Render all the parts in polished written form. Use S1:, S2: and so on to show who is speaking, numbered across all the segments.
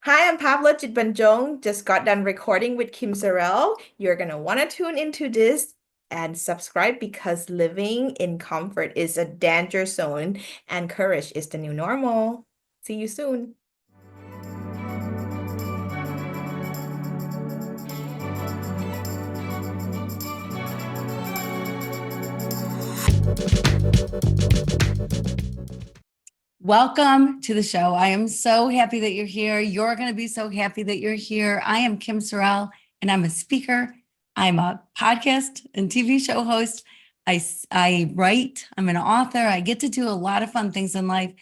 S1: Hi, I'm Pav Lertjitbanjong. Just got done recording with Kim Sorrelle. You're gonna want to tune into this and subscribe because living in comfort is a danger zone and courage is the new normal. See you soon.
S2: Welcome to the show. I am so happy that you're here. You're going to be so happy that you're here. I am Kim Sorrelle, and I'm a speaker. I'm a podcast and TV show host. I write. I'm an author. I get to do a lot of fun things in life,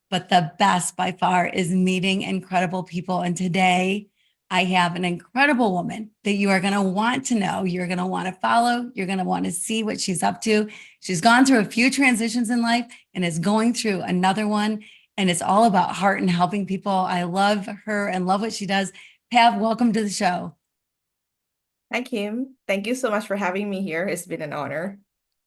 S2: but the best by far is meeting incredible people. And today I have an incredible woman that you are going to want to know. You're going to want to follow. You're going to want to see what she's up to. She's gone through a few transitions in life and is going through another one. And it's all about heart and helping people. I love her and love what she does. Pav, welcome to the show.
S1: Hi, Kim. Thank you so much for having me here. It's been an honor.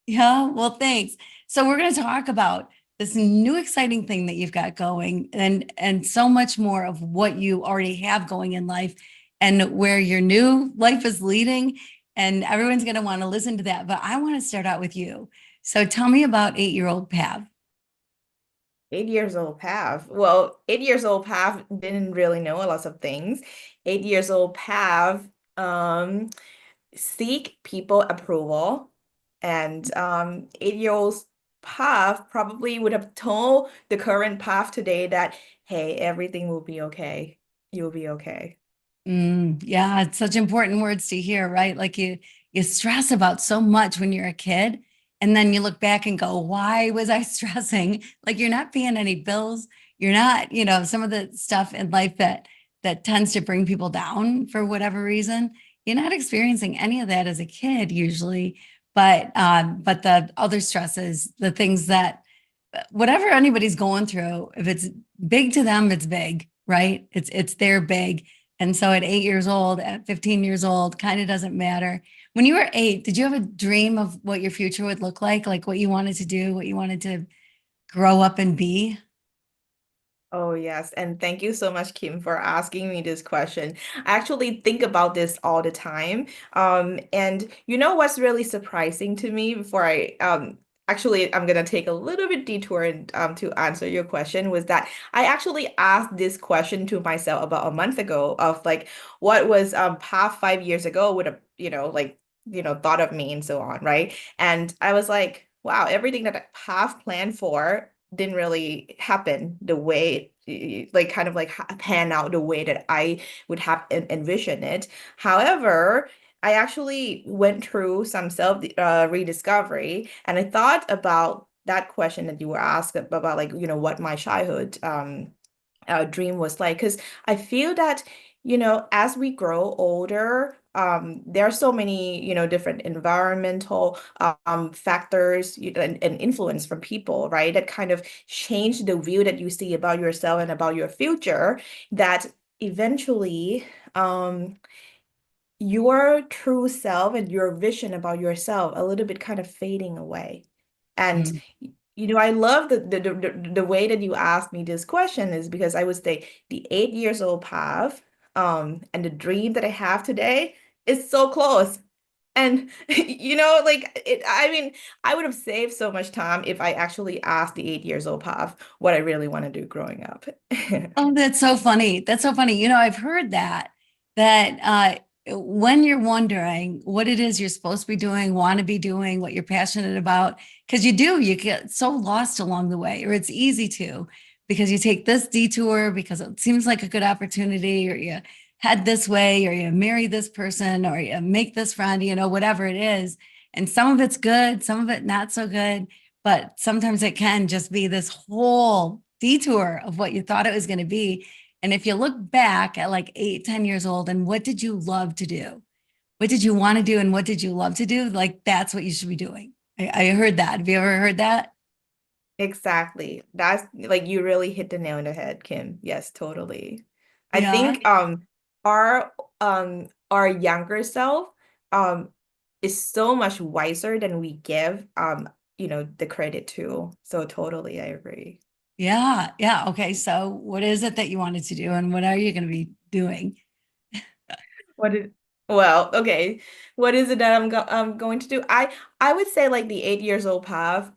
S2: Yeah, well, thanks. So we're going to talk about this new exciting thing that you've got going and so much more of what you already have going in life and where your new life is leading. And everyone's going to want to listen to that. But I want to start out with you. So tell me about 8-year-old Pav.
S1: 8 years old Pav. Well, 8 years old Pav didn't really know a lot of things. 8 years old Pav seek people approval. And 8 year old Path probably would have told the current Path today that, hey, everything will be okay. You'll be okay.
S2: Yeah, it's such important words to hear, right? Like you stress about so much when you're a kid, and then you look back and go, "Why was I stressing?" Like you're not paying any bills. You're not, some of the stuff in life that tends to bring people down for whatever reason. You're not experiencing any of that as a kid usually, but the other stresses, the things that whatever anybody's going through, if it's big to them, it's big, right? It's their big. And so at 8 years old, at 15 years old, kind of doesn't matter. When you were eight, did you have a dream of what your future would look like what you wanted to do, what you wanted to grow up and be?
S1: Oh, yes. And thank you so much, Kim, for asking me this question. I actually think about this all the time. And you know what's really surprising to me before actually I'm gonna take a little bit detour and, to answer your question was that I actually asked this question to myself about a month ago of like what was past 5 years ago would have, thought of me and so on, right? And I was like, wow, everything that I have planned for didn't really happen the way like kind of like pan out the way that I would have envisioned it. However, I actually went through some self rediscovery and I thought about that question that you were asked about like what my childhood dream was like because I feel that as we grow older there are so many different environmental factors and influence from people, right, that kind of change the view that you see about yourself and about your future that eventually your true self and your vision about yourself a little bit kind of fading away. And
S2: Mm.
S1: I love the way that you asked me this question is because I would say the 8 years old path and the dream that I have today is so close. And like I mean, I would have saved so much time if I actually asked the 8 years old path what I really want to do growing up.
S2: Oh, that's so funny. That's so funny. I've heard that when you're wondering what it is you're supposed to be doing, want to be doing, what you're passionate about, because you get so lost along the way, or it's easy to, because you take this detour because it seems like a good opportunity, or you head this way, or you marry this person, or you make this friend, whatever it is. And some of it's good, some of it not so good, but sometimes it can just be this whole detour of what you thought it was going to be. And if you look back at like 8, 10 years old, and what did you love to do? What did you want to do? And what did you love to do? Like, that's what you should be doing. I heard that. Have you ever heard that?
S1: Exactly. That's like you really hit the nail on the head, Kim. Yes, totally. I
S2: Yeah.
S1: think our younger self um is so much wiser than we give the credit to. So totally I agree.
S2: Yeah. Yeah. Okay. So what is it that you wanted to do and what are you going to be doing?
S1: What did well, okay. What is it that I'm going to do? I would say like the 8 years old Pav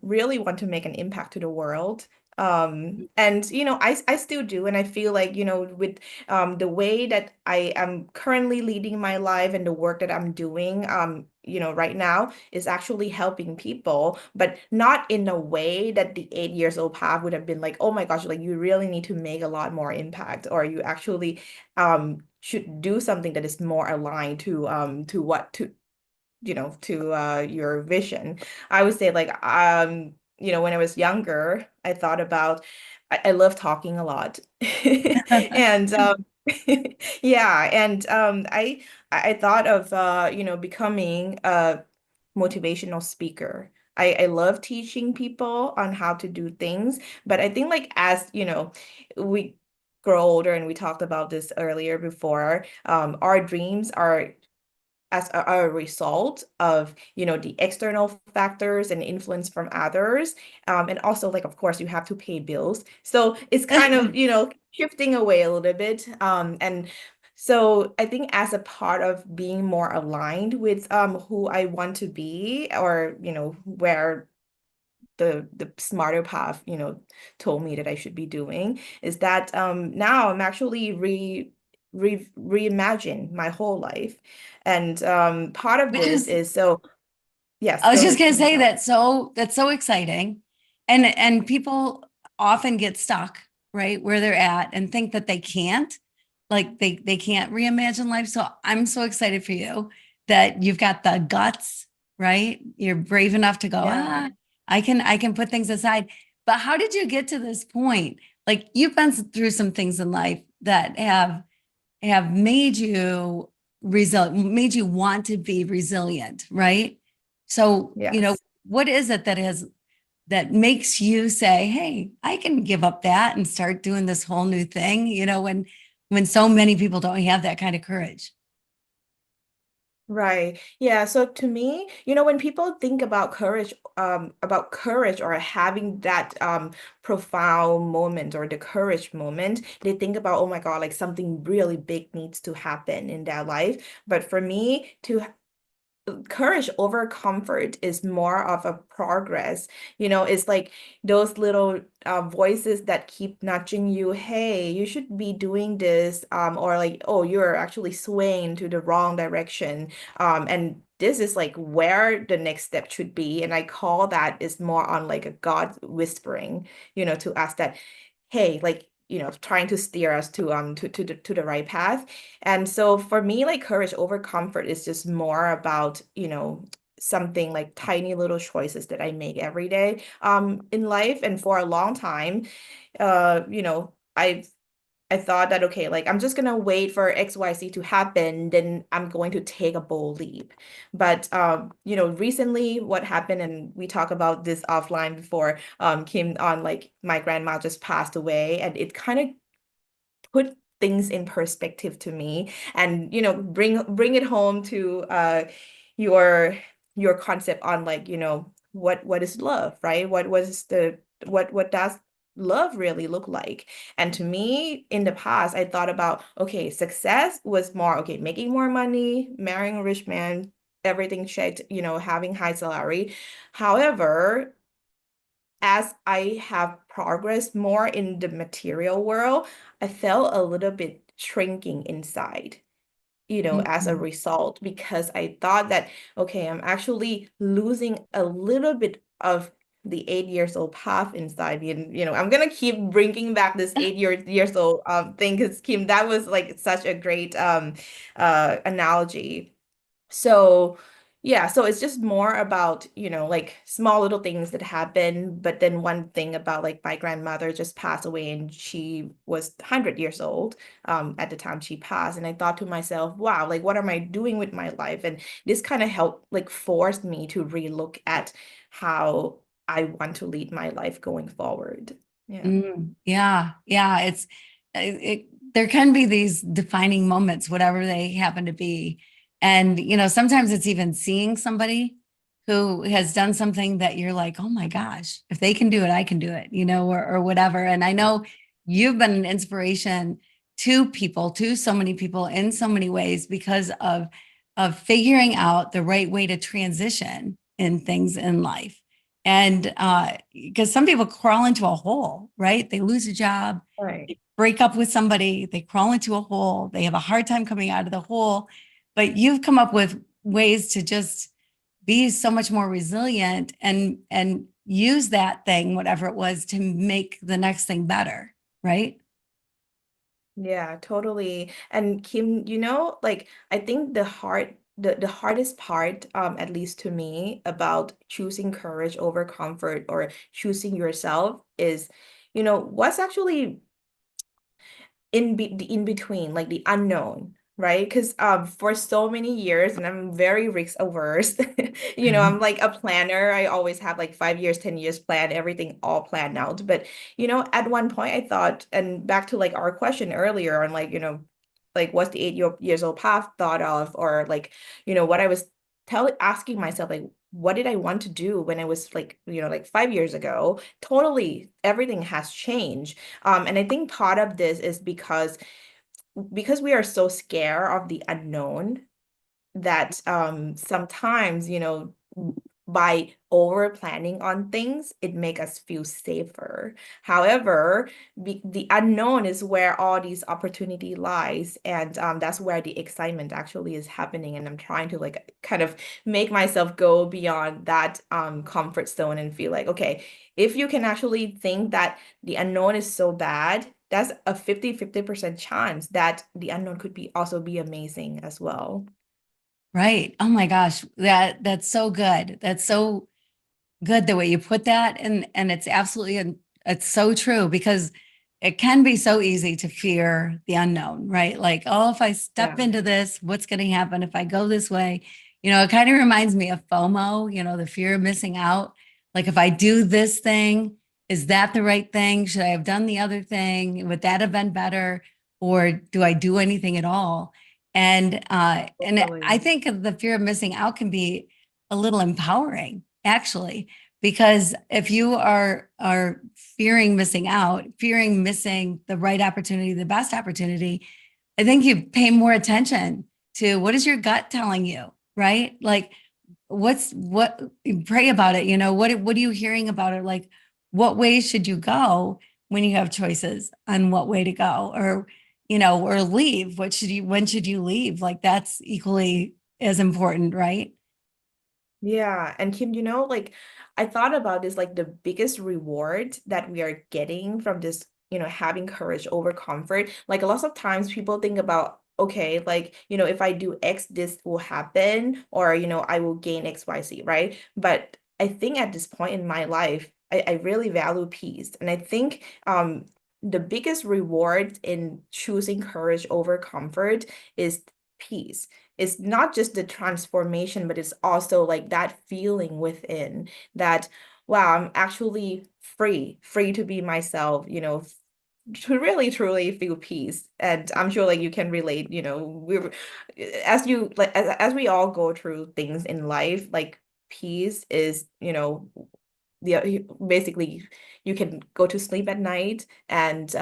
S1: really want to make an impact to the world. And I still do, and I feel like, with the way that I am currently leading my life and the work that I'm doing right now is actually helping people, but not in a way that the 8 years old Pav would have been like, oh my gosh, like you really need to make a lot more impact, or you actually should do something that is more aligned to what to your vision. I would say like when I was younger, I thought about I love talking a lot. And yeah, and I thought of becoming a motivational speaker. I love teaching people on how to do things, but I think like as we grow older, and we talked about this earlier before, our dreams are as a result of the external factors and influence from others, and also like of course you have to pay bills, so it's kind of shifting away a little bit, and so I think as a part of being more aligned with who I want to be, or where the smarter path told me that I should be doing, is that now I'm actually reimagine my whole life. And part of
S2: Which
S1: this
S2: is,
S1: is, so yes,
S2: I was
S1: go
S2: just
S1: ahead,
S2: going to
S1: Kim,
S2: say
S1: sorry.
S2: that. So that's so exciting. And people often get stuck right where they're at and think that they can't, like they can't reimagine life. So I'm so excited for you that you've got the guts, right? You're brave enough to go,
S1: Yeah.
S2: I can put things aside. But how did you get to this point? Like you've been through some things in life that have made you resilient, made you want to be resilient, right? So,
S1: Yes.
S2: what is it that makes you say, "Hey, I can give up that and start doing this whole new thing," when so many people don't have that kind of courage?
S1: Right. Yeah. So to me, when people think about courage or having that profound moment or the courage moment, they think about, oh my God, like something really big needs to happen in their life. But for me, to courage over comfort is more of a progress. It's like those little voices that keep nudging you, hey, you should be doing this, or like, oh, you're actually swaying to the wrong direction, and this is like where the next step should be. And I call that is more on like a God whispering to us that, hey, like trying to steer us to the right path. And so for me, like courage over comfort is just more about, something like tiny little choices that I make every day in life. And for a long time, I thought that, okay, like I'm just gonna wait for XYZ to happen, then I'm going to take a bold leap. But recently what happened, and we talked about this offline before, Kim, on like my grandma just passed away, and it kind of put things in perspective to me, and bring it home to your your concept on like what is love, right? What does love really look like? And to me, in the past, I thought about, okay, success was more, okay, making more money, marrying a rich man, everything checked, having high salary. However, as I have progressed more in the material world, I felt a little bit shrinking inside, as a
S2: Mhm.
S1: result, because I thought that, okay, I'm actually losing a little bit of the 8 years old path inside me. And, I'm gonna keep bringing back this years old thing, because Kim, that was like such a great analogy. So, yeah, so it's just more about, like small little things that happen. But then one thing about like my grandmother just passed away, and she was 100 years old at the time she passed. And I thought to myself, wow, like what am I doing with my life? And this kind of helped like forced me to relook at how I want to lead my life going forward. Yeah.
S2: Yeah, yeah. There can be these defining moments, whatever they happen to be. And, sometimes it's even seeing somebody who has done something that you're like, oh my gosh, if they can do it, I can do it, or whatever. And I know you've been an inspiration to people, to so many people in so many ways because of figuring out the right way to transition in things in life. And because some people crawl into a hole, right? They lose a job,
S1: Right.
S2: they break up with somebody, they crawl into a hole, they have a hard time coming out of the hole. But you've come up with ways to just be so much more resilient and use that thing, whatever it was, to make the next thing better, right?
S1: Yeah, totally. And Kim, like I think the hardest part, at least to me, about choosing courage over comfort or choosing yourself is, what's actually the in between, like the unknown, right? Because for so many years, and I'm very risk averse, I'm like a planner. I always have like 5 years, 10 years plan, everything all planned out. But at one point I thought, and back to like our question earlier on, like, like what's the 8 years old path thought of, or like, what I was asking myself, like, what did I want to do when I was like, like 5 years ago? Totally, everything has changed. And I think part of this is because we are so scared of the unknown that sometimes, by over planning on things, it make us feel safer. However, the unknown is where all these opportunity lies, and that's where the excitement actually is happening. And I'm trying to like kind of make myself go beyond that comfort zone and feel like, okay, if you can actually think that the unknown is so bad, that's a 50% chance that the unknown could be also be amazing as well.
S2: Right. Oh my gosh. That's so good. That's so good the way you put that. And it's absolutely, it's so true because it can be so easy to fear the unknown, right? Like, oh, if I step
S1: Yeah,
S2: into this, what's going to happen if I go this way? It kind of reminds me of FOMO, the fear of missing out. Like, if I do this thing, is that the right thing? Should I have done the other thing? Would that have been better? Or do I do anything at all? And I
S1: totally.
S2: think the fear of missing out can be a little empowering, actually, because if you are fearing missing out, fearing missing the right opportunity, the best opportunity, I think you pay more attention to what is your gut telling you, right? Like what you pray about it, what are you hearing about it? Like what ways should you go when you have choices on what way to go, or leave? When should you leave? Like that's equally as important, right?
S1: Yeah, and Kim, like I thought about this, like the biggest reward that we are getting from this, having courage over comfort. Like a lot of times people think about, okay, like, if I do X, this will happen, or, I will gain X, Y, Z, right? But I think at this point in my life, I really value peace. And I think the biggest reward in choosing courage over comfort is peace. It's not just the transformation, but it's also like that feeling within that, wow, I'm actually free to be myself, to really truly feel peace. And I'm sure like you can relate, we're as you like as we all go through things in life, like peace is, basically you can go to sleep at night and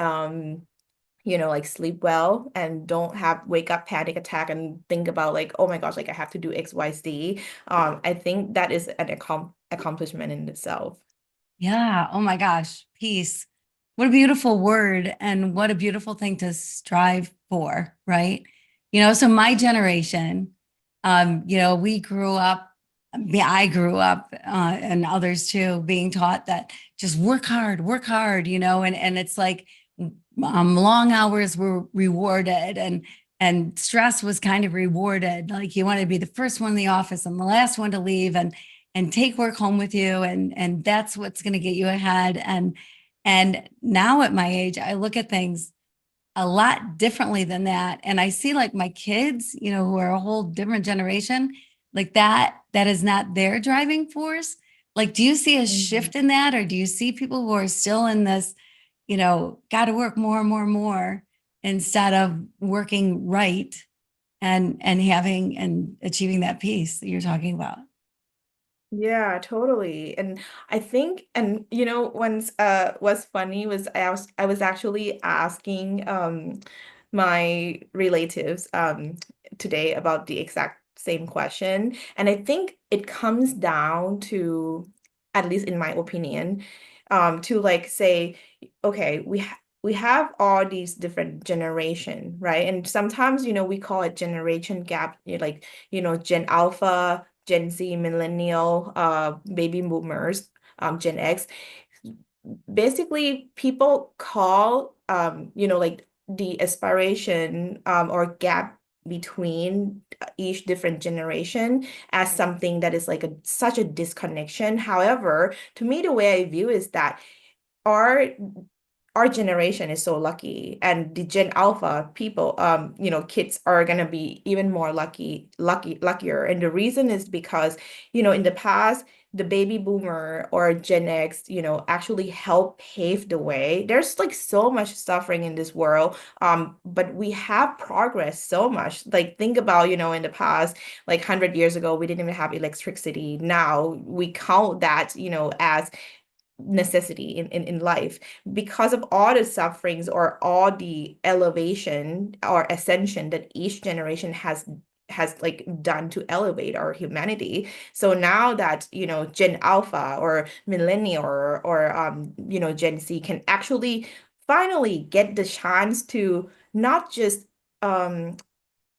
S1: like sleep well and don't have wake up panic attack and think about like, oh my gosh, like I have to do XYZ. I think that is an accomplishment in itself.
S2: Yeah. Oh my gosh. Peace. What a beautiful word and what a beautiful thing to strive for, right? So my generation, we grew up, I grew up, and others too, being taught that just work hard, and it's like long hours were rewarded and stress was kind of rewarded. Like you wanted to be the first one in the office and the last one to leave and take work home with you and that's what's going to get you ahead and now at my age I look at things a lot differently than that and I see like my kids who are a whole different generation like that is not their driving force. Like do you see a
S1: Mhm.
S2: shift in that or do you see people who are still in this got to work more and more and more instead of working right and having and achieving that peace that you're talking about?
S1: Yeah, totally. And I think, and once what's funny was I was actually asking my relatives today about the exact same question. And I think it comes down to, at least in my opinion, to like say, okay, we have all these different generation, right? And sometimes, we call it generation gap, like, Gen Alpha, Gen Z, Millennial, baby boomers, Gen X. Basically, people call, like the aspiration, or gap between each different generation as something that is like such a disconnection. However, to me, the way I view is that our our generation is so lucky, and the Gen Alpha people, kids are gonna be even more luckier. And the reason is because, in the past, the baby boomer or Gen X, actually helped pave the way. There's like so much suffering in this world, but we have progressed so much. Like think about, in the past, like 100 years ago, we didn't even have electricity. Now we count that, as necessity in life because of all the sufferings or all the elevation or ascension that each generation has like done to elevate our humanity. So now that, Gen Alpha or Millennial or Gen Z can actually finally get the chance to not just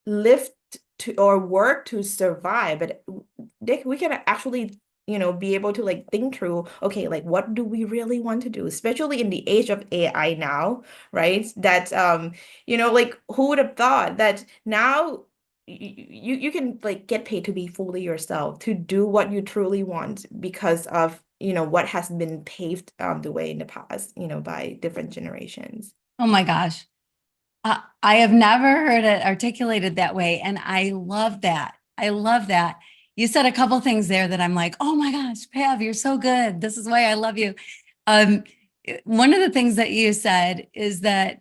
S1: live to or work to survive, but we can actually, be able to like think through, okay, like what do we really want to do, especially in the age of AI now, right? That like who would have thought that now you can like get paid to be fully yourself, to do what you truly want because of, what has been paved the way in the past, by different generations.
S2: Oh my gosh. I have never heard it articulated that way. And I love that. I love that. You said a couple things there that I'm like, oh my gosh, Pav, you're so good. This is why I love you. Um, One of the things that you said is that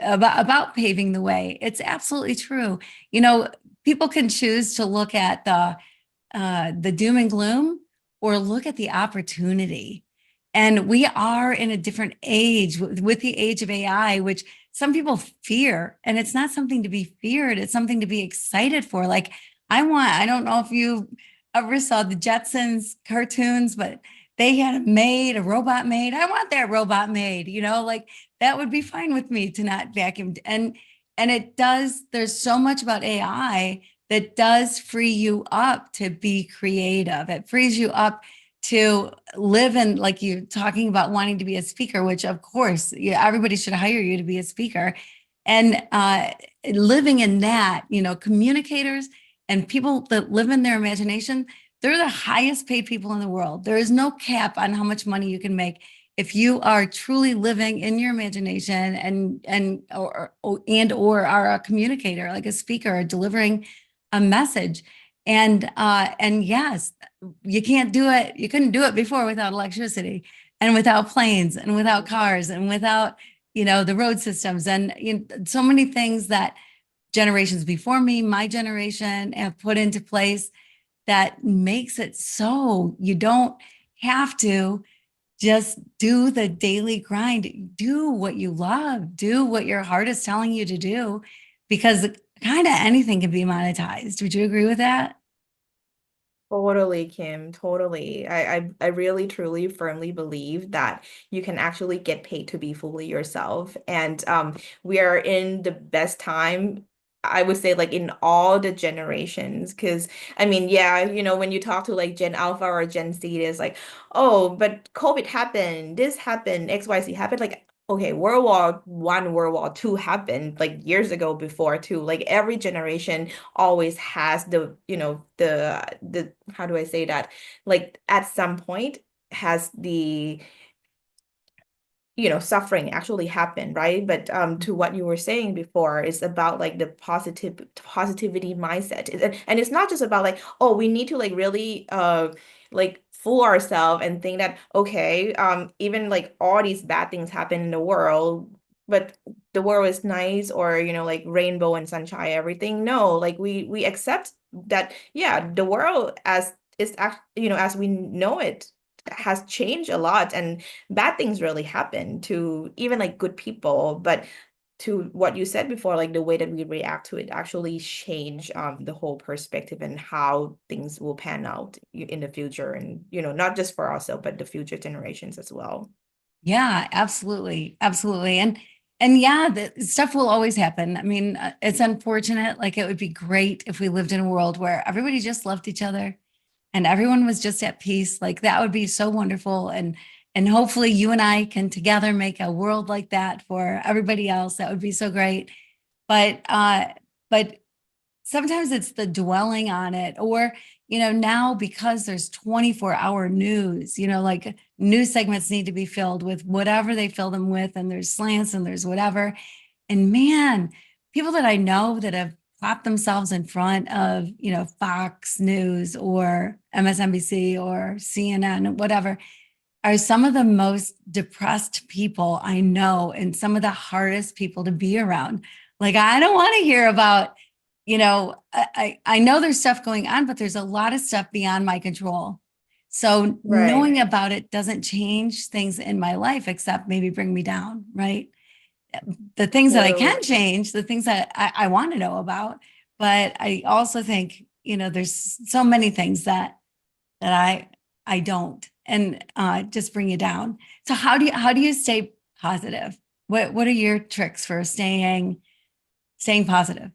S2: about paving the way. It's absolutely true. You know, people can choose to look at the doom and gloom or look at the opportunity. And we are in a different age with the age of AI, which some people fear. And it's not something to be feared, it's something to be excited for. Like, I don't know if you ever saw the Jetsons cartoons, but they had a robot maid. I want that robot maid, like that would be fine with me to not vacuum. And it does, there's so much about AI that does free you up to be creative. It frees you up to live in, like you talking about wanting to be a speaker, which of course, yeah, everybody should hire you to be a speaker. And living in that, communicators and people that live in their imagination, they're the highest paid people in the world. There is no cap on how much money you can make if you are truly living in your imagination and or are a communicator, like a speaker, delivering a message. And yes, you can't do it. You couldn't do it before without electricity and without planes and without cars and without, the road systems and so many things that generations before me, my generation, have put into place that makes it so you don't have to just do the daily grind. Do what you love, do what your heart is telling you to do, because kind of anything can be monetized. Would you agree with that?
S1: Totally, Kim, totally. I really truly firmly believe that you can actually get paid to be fully yourself. And we are in the best time, I would say, like in all the generations. Because I mean, yeah, when you talk to like Gen Alpha or Gen Z, it's like, oh, but COVID happened, this happened, XYZ happened. Like, okay, World War I, World War II happened like years ago before too. Like every generation always has the, the how do I say that? Like at some point has the, suffering actually happen, right? But to what you were saying before, it's about like the positivity mindset. And it's not just about like, oh, we need to like really like fool ourselves and think that okay, even like all these bad things happen in the world, but the world is nice, or like rainbow and sunshine, everything. No, like we accept that, yeah, the world as is as we know it, has changed a lot, and bad things really happen to even like good people. But to what you said before, like the way that we react to it actually change the whole perspective and how things will pan out in the future, and not just for ourselves, but the future generations as well.
S2: Yeah, absolutely. Absolutely. And yeah, the stuff will always happen. I mean, it's unfortunate. Like it would be great if we lived in a world where everybody just loved each other and everyone was just at peace. Like that would be so wonderful. And hopefully you and I can together make a world like that for everybody else. That would be so great. But sometimes it's the dwelling on it, or now because there's 24-hour news, like news segments need to be filled with whatever they fill them with, and there's slants and there's whatever. And man, people that I know that have plopped themselves in front of Fox News or MSNBC or CNN, whatever, are some of the most depressed people I know, and some of the hardest people to be around. Like, I don't want to hear about, I know there's stuff going on, but there's a lot of stuff beyond my control. So
S1: Right.
S2: knowing about it doesn't change things in my life, except maybe bring me down, right? The things that I
S1: Totally.
S2: can change, the things that I want to know about. But I also think, there's so many things that I don't, and just bring you down. So how do you stay positive? What are your tricks for staying positive?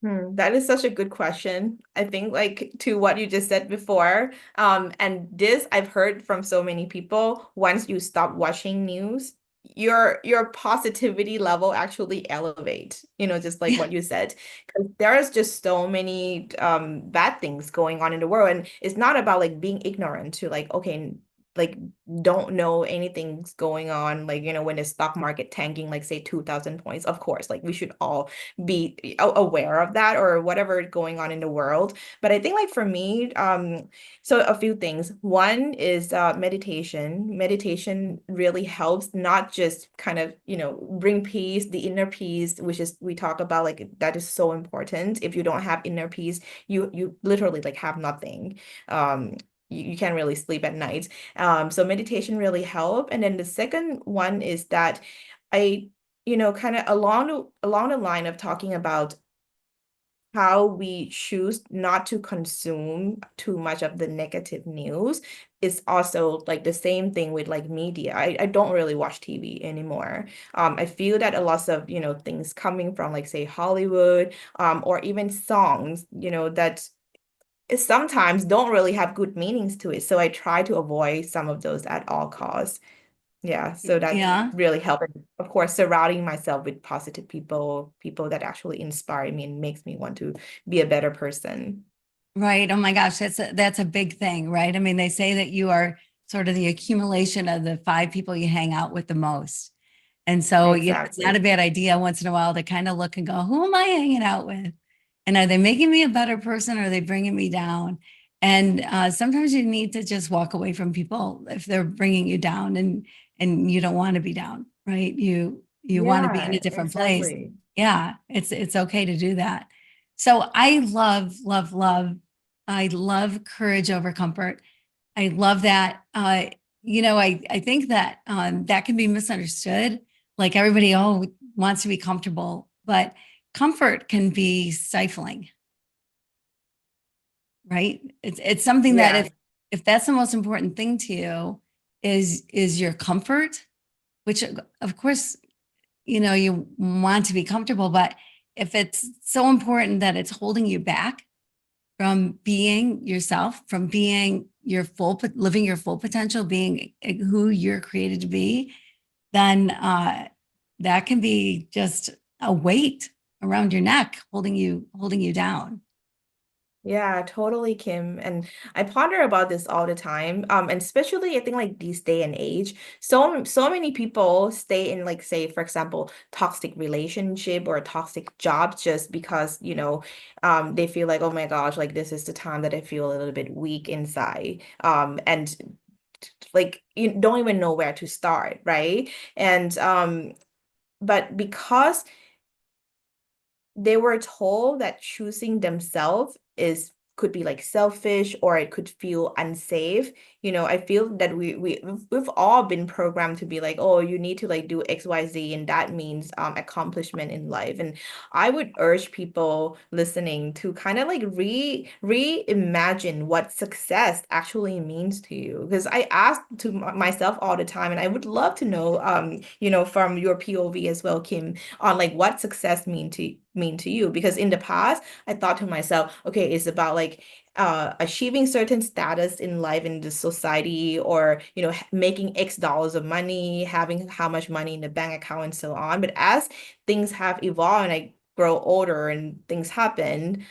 S1: That is such a good question. I think like to what you just said before, and this I've heard from so many people, once you stop watching news, your positivity level actually elevates, just like
S2: Yeah,
S1: what you said. Because there is just so many bad things going on in the world. And it's not about like being ignorant to like, okay, like don't know anything's going on, like when the stock market tanking like say 2,000 points. Of course, like we should all be aware of that or whatever is going on in the world. But I think like for me, so a few things. One is meditation. Meditation really helps not just kind of, bring peace, the inner peace, which is we talk about like that is so important. If you don't have inner peace, you literally like have nothing. You can't really sleep at night. So meditation really help. And then the second one is that I kind of along the line of talking about how we choose not to consume too much of the negative news is also like the same thing with like media. I don't really watch TV anymore. I feel that a lot of, things coming from like say Hollywood, or even songs, that sometimes don't really have good meanings to it. So I try to avoid some of those at all costs. Yeah, so that
S2: yeah,
S1: really helped. And of course, surrounding myself with positive people, people that actually inspire me and makes me want to be a better person.
S2: right. Oh my gosh, that's a big thing, right? I mean, they say that you are sort of the accumulation of the five people you hang out with the most. And so, it's not a
S1: Exactly.
S2: bad idea once in a while to kind of look and go, who am I hanging out with? And are they making me a better person, or are they bringing me down? And sometimes you need to just walk away from people if they're bringing you down, and you don't want to be down, right? You want to be in a
S1: Yeah,
S2: different place.
S1: exactly.
S2: Yeah, it's okay to do that. So I love, love, love. I love courage over comfort. I love that. I think that that can be misunderstood. Like everybody, wants to be comfortable, but comfort can be stifling, right? It's something that
S1: Yeah.
S2: if that's the most important thing to you is your comfort, which of course, you want to be comfortable, but if it's so important that it's holding you back from being yourself, from being living your full potential, being who you're created to be, then that can be just a weight around your neck, holding you down.
S1: Yeah, totally, Kim. And I ponder about this all the time. And especially I think like these day and age, so many people stay in like say, for example, toxic relationship or toxic job just because, they feel like, oh my gosh, like this is the time that I feel a little bit weak inside. And like you don't even know where to start, right? And but because they were told that choosing themselves is could be like selfish or it could feel unsafe. I feel that we've all been programmed to be like, oh, you need to like do XYZ, and that means accomplishment in life. And I would urge people listening to kind of like reimagine what success actually means to you. Because I ask to myself all the time, and I would love to know, from your POV as well, Kim, on like what success mean to you. Because in the past, I thought to myself, okay, it's about like achieving certain status in life in the society, or making X dollars of money, having how much money in the bank account and so on. But as things have evolved and I grow older and things happen,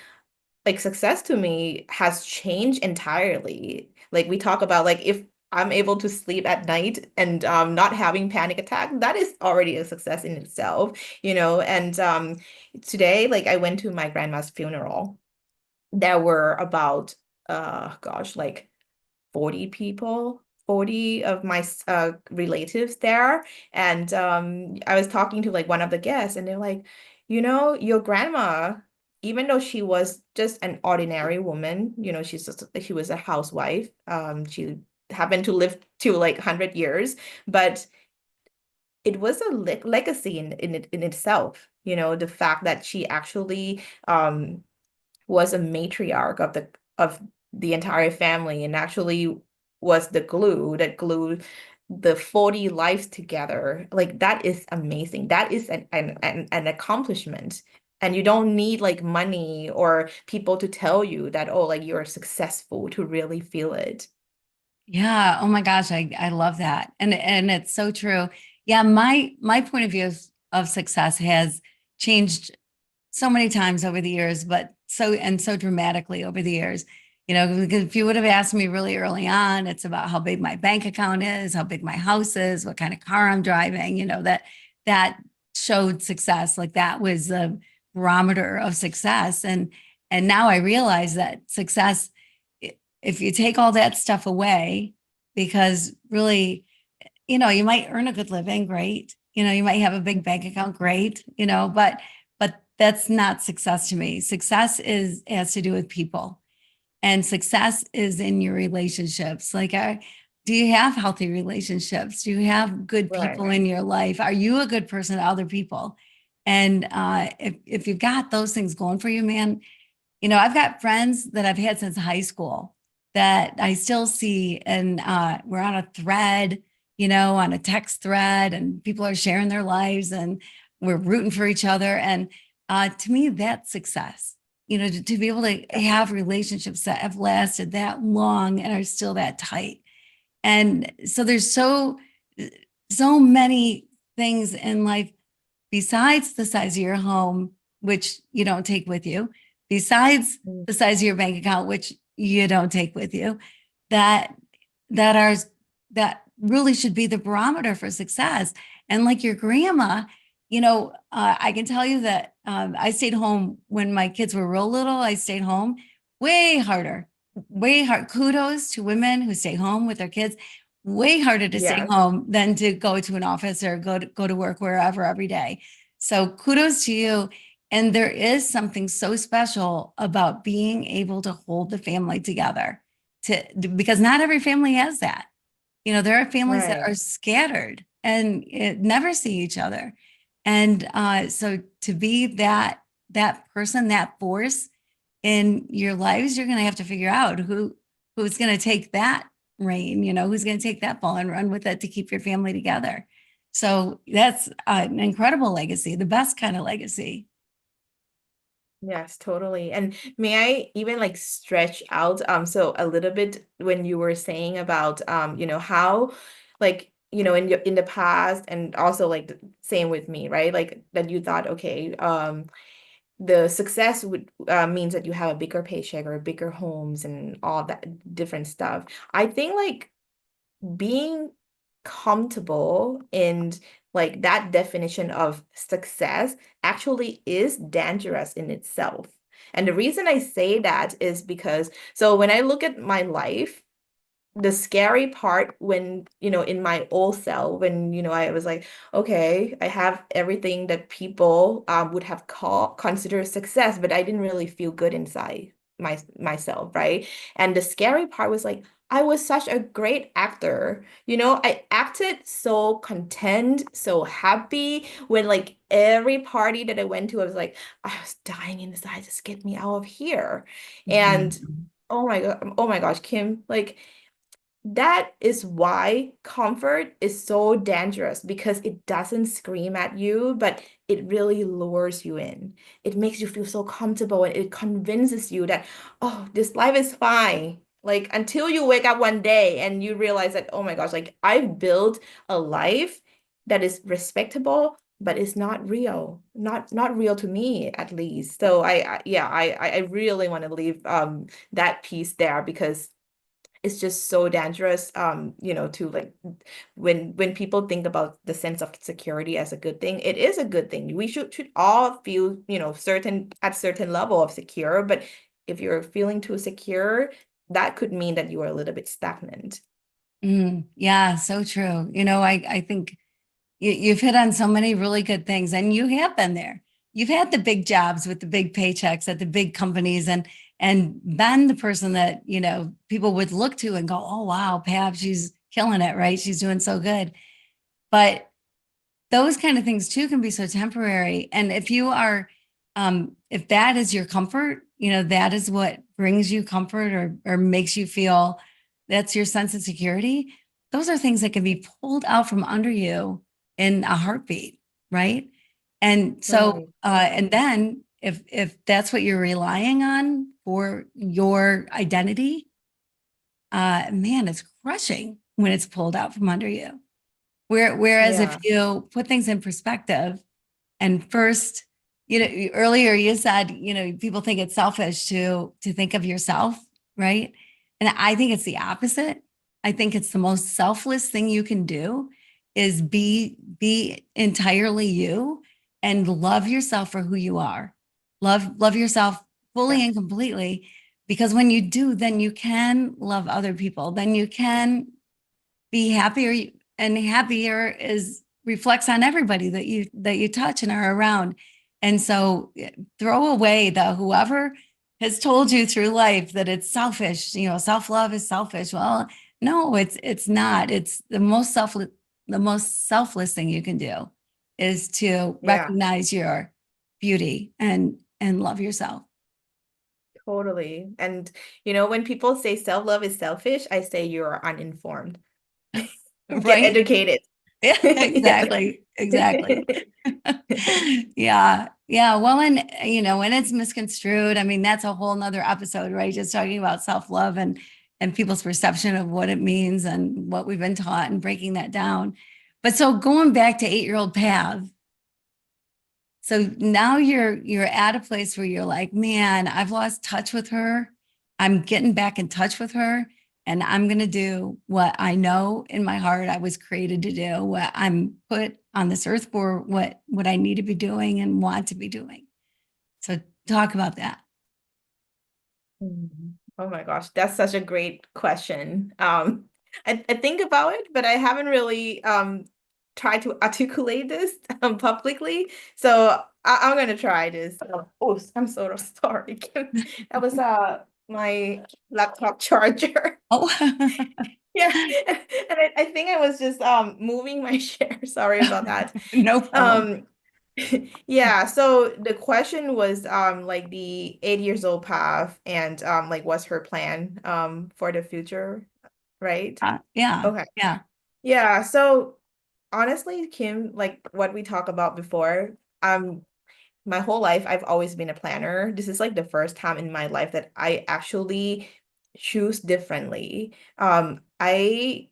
S1: like success to me has changed entirely. Like we talk about, like if I'm able to sleep at night and not having panic attack, that is already a success in itself. And today, like I went to my grandma's funeral. There were about gosh, like 40 people, 40 of my relatives there. And I was talking to like one of the guests, and they're like, your grandma, even though she was just an ordinary woman, she was a housewife. She happened to live to like 100 years, but it was a le legacy in itself. The fact that she actually was a matriarch of the entire family, and actually was the glue that glued the 40 lives together. Like that is amazing. That is an accomplishment. And you don't need like money or people to tell you that, oh, like you're successful to really feel it.
S2: Yeah. Oh my gosh, I love that. And it's so true. Yeah, my point of view of success has changed so many times over the years, but so dramatically over the years. Because if you would have asked me really early on, it's about how big my bank account is, how big my house is, what kind of car I'm driving, that showed success. Like that was the barometer of success. And now I realize that success, if you take all that stuff away, because really, you might earn a good living, great. You might have a big bank account, great, but that's not success to me. Success is has to do with people. And success is in your relationships. Like, do you have healthy relationships? Do you have good
S1: Right.
S2: people in your life? Are you a good person to other people? And if you've got those things going for you, man, I've got friends that I've had since high school that I still see, and we're on a thread, on a text thread, and people are sharing their lives, and we're rooting for each other. And to me, that's success. To be able to have relationships that have lasted that long and are still that tight. And so there's so many things in life besides the size of your home, which you don't take with you, besides
S1: Mm.
S2: the size of your bank account, which you don't take with you, that that are that really should be the barometer for success. And like your grandma, I can tell you that I stayed home when my kids were real little. I stayed home way harder, way hard. Kudos to women who stay home with their kids. Way harder to stay
S1: Yes.
S2: home than to go to an office or go to work wherever every day. So kudos to you. And there is something so special about being able to hold the family together because not every family has that. There are families that
S1: Right.
S2: are scattered and never see each other. And so to be that person, that force in your lives, you're going to have to figure out who's going to take that reign, who's going to take that ball and run with it to keep your family together. So that's an incredible legacy, the best kind of legacy.
S1: Yes, totally. And may I even like stretch out so a little bit when you were saying about how like in the past, and also like the same with me, right? Like that you thought, okay, the success would means that you have a bigger paycheck or bigger homes and all that different stuff. I think like being comfortable in like that definition of success actually is dangerous in itself. And the reason I say that is because so when I look at my life, the scary part when, in my old self, when, I was like, okay, I have everything that people would have considered success, but I didn't really feel good inside. myself, right? And the scary part was like, I was such a great actor. I acted so content, so happy when like every party that I went to, I was like, I was dying inside, just get me out of here. And
S2: Mhm.
S1: oh my God, oh my gosh, Kim, like that is why comfort is so dangerous because it doesn't scream at you, but it really lures you in. It makes you feel so comfortable and it convinces you that, oh, this life is fine. Like until you wake up one day and you realize that, oh my gosh, like I've built a life that is respectable, but it's not real. Not real to me at least. So yeah, I really want to leave that piece there because it's just so dangerous to like when people think about the sense of security as a good thing. It is a good thing. We should all feel certain at certain level of secure, but if you're feeling too secure, that could mean that you are a little bit stagnant.
S2: Yeah, so true. I think you've hit on so many really good things, and you have been there. You've had the big jobs with the big paychecks at the big companies, and been the person that people would look to and go, "Oh wow, Pav, she's killing it, right? She's doing so good." But those kind of things too can be so temporary. And if that is your comfort, that is what brings you comfort or makes you feel that's your sense of security. Those are things that can be pulled out from under you in a heartbeat, right? And so,
S1: Right.
S2: and then if that's what you're relying on for your identity, man, it's crushing when it's pulled out from under you. Whereas if
S1: Yeah.
S2: you put things in perspective and first, earlier you said, people think it's selfish to think of yourself, right? And I think it's the opposite. I think it's the most selfless thing you can do is be entirely you and love yourself for who you are. Love yourself
S1: Yeah.
S2: fully and completely because when you do, then you can love other people. Then you can be happier, and happier is reflects on everybody that you touch and are around. And so throw away the whoever has told you through life that it's selfish, self-love is selfish. Well, no, it's not. It's the most selfless thing you can do is to
S1: Yeah.
S2: recognize your beauty and love yourself.
S1: Totally. And when people say self-love is selfish, I say you're uninformed. Get
S2: Right?
S1: educated.
S2: Yeah,
S1: Yeah.
S2: exactly. Exactly. Yeah. Yeah. Well, and when it's misconstrued, I mean, that's a whole nother episode, right? Just talking about self-love and people's perception of what it means and what we've been taught and breaking that down. But so going back to 8-year-old Pav, so now you're at a place where you're like, man, I've lost touch with her. I'm getting back in touch with her. And I'm going to do what I know in my heart I was created to do, what I'm put on this earth for, what I need to be doing and want to be doing. So talk about that.
S1: Mhm. Oh my gosh, that's such a great question. I think about it, but I haven't really tried to articulate this publicly. So I'm gonna try this. Oh, I'm so sorry. That was my laptop charger.
S2: Oh,
S1: Yeah, and I think I was just moving my chair. Sorry about that.
S2: no problem.
S1: Um, yeah, so the question was like the 8 years old path and like what's her plan for the future, right?
S2: Yeah.
S1: Okay.
S2: Yeah.
S1: Yeah, so honestly, Kim, like what we talked about before, my whole life I've always been a planner. This is like the first time in my life that I actually choose differently. I